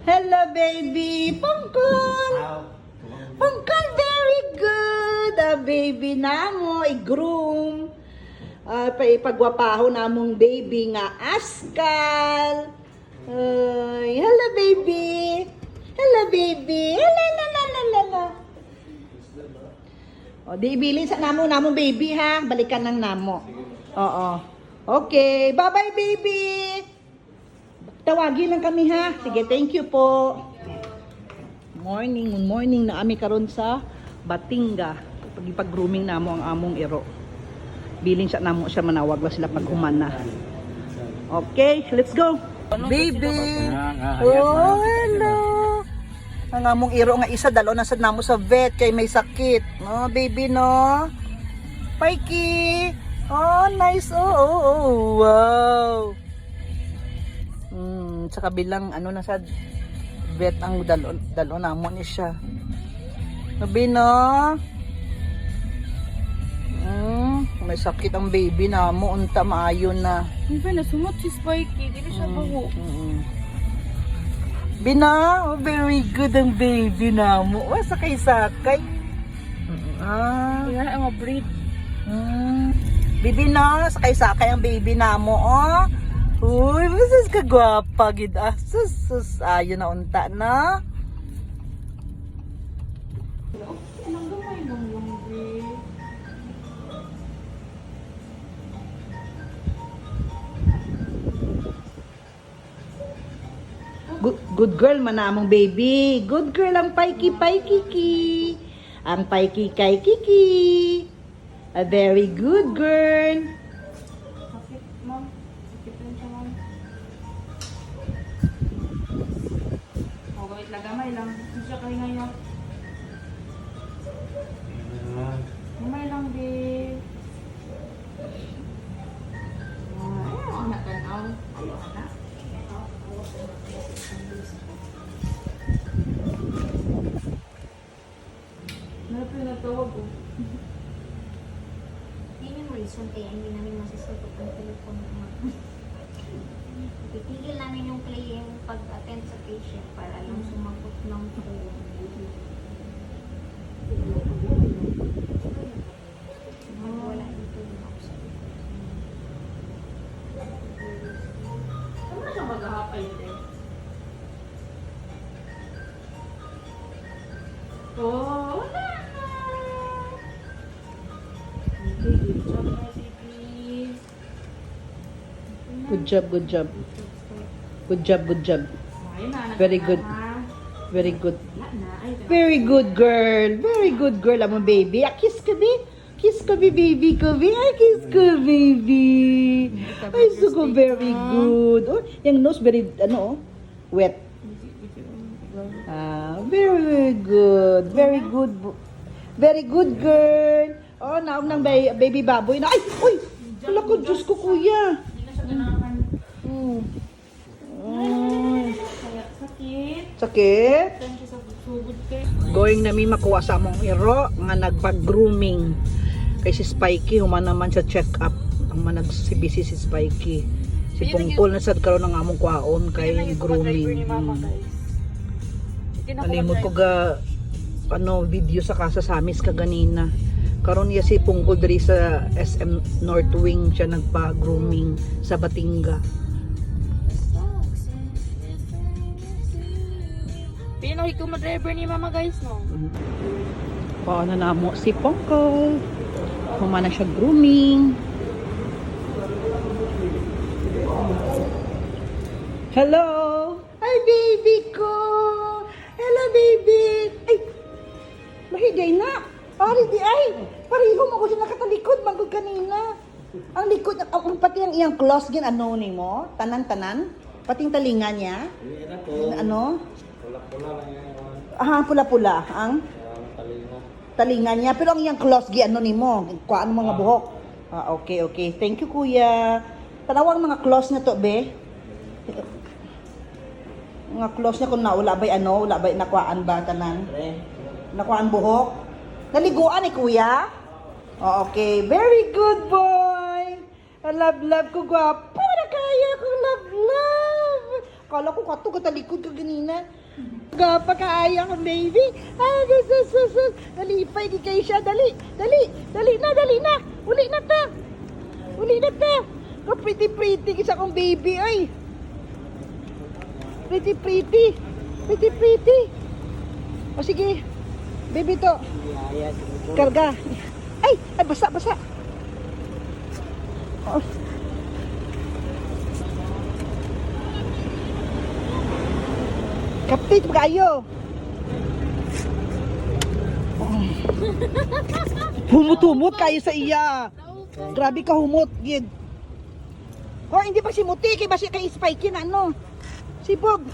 Hello, baby. Pungkol. Pungkol, very good. Baby na mo, i-groom. Ipagwapaho na mong baby nga askal. Hello, baby. Hello, baby. Hello, la, la, la, la, la. O, di ibilin sa namong baby, ha? Balikan ng namo. Oo. Okay. Bye-bye, baby. Tawagin lang kami, ha? Sige, thank you po. Morning na kami karon sa Batinga. Pag-grooming namo ang among iro. Biling siya namo siya manawag la sila pag humana. Okay, let's go. Baby. Oh, hello. Ang among iro nga isa dalo na sad namo sa vet kay may sakit. No, baby no. Pikey. Oh, nice. Oh, wow. Sa kabilang ano na sa vet ang dalo namo ni siya. Baby no. May sakit ang baby na mo unta maayo na. Iba na sumot si Spikey, dili siya buho. Bina, very good ang baby na mo. Sakay-sakay. Kaya ang breed. Baby na, sakay-sakay ang baby na mo. Oh. Uy, masas ka gwapa gid. Sus, ayo na unta na. Anong gamay ng lumbi? Good girl manamong baby. Good girl ang Pikey. Ang Pikey kay Kiki. A very good girl. Sakit, ma'am. Sakit rin siya, ma'am. Wait lang, gamay lang. Hindi siya kayo ngayon. Gamay lang, babe. Ayaw na tanaw. Ayaw na. Natawag ko. Yun yung reason kaya hindi namin masusutot ang telepono. Titigil namin yung play yung pag-attend sa patient para lang sumagot ng phone. Wala dito yung option. Ano siya maghahapay din? Oh, wala na! Okay, good job, Mercy, please. Good job. Good job. Ayun na, Very good. na. Very good. Wala na. Ay, Very good girl. Very good girl ang baby. Kiss ka bi. Kiss ka bi baby ko bi. Kiss ka baby. Ay, so ko very good. Oh, yung nose very wet. Very good. Very good. Very good girl. Oh, naong ng baby baboy na. Ay, uy. Wala ko, Diyos ko kuya. Hindi na siya ganahan. Kaya sakit. Sakit. Saan siya sa sugod kay? Going na mi makuha sa among iro nga nagpag-grooming kay si Spikey human naman sa check-up ang managsibisi si Spikey si Pungpol na sad karon ng among kwaon kay grooming. Alimod ko ga video sa Casa Samis kaganina karon niya si Pungpol diri sa SM North Wing siya nagpa-grooming sa Batinga. Pinoy ko ma-driver ni mama guys no. Paano na mo si Pungpol humana siya grooming. Hello! Hi, baby ko! Hello, baby! Ay! Mahigay na! Pari di ay! Pariho mo ko siya nakatalikod magod kanina. Ang likod, pati ang iyang close gin ano ni mo? Tanan-tanan? Pati yung talinga niya? Ano? Pula-pula lang yan. Pula-pula. Ang talinga niya. Pero ang iyang close gi ano ni mo? Kuhaan mo mga buhok. Okay. Thank you, kuya. Tanawang mga close na to, be. Mga close niya kung naula ba'y nakuhaan ba tanan? Nakuhaan buhok? Naliguan ni kuya? Okay, very good boy. Love ko, gwapo na kaya ko, love. Kala ko kato katalikod ka ganina. Gapakaaya ka, baby. Ay, sus. Nalipay, di kayo siya. Dali na. Uli na ta. Ka pretty isa kong baby, ay. Pretty. O sige, baby to. Karga. Ay, basa. Oh. Kapit mo kayo. Humot kayo sa iya. Grabe ka humot, gid. Oh, hindi pa si Muti, kay basi kay Spikey na ano. Sibog.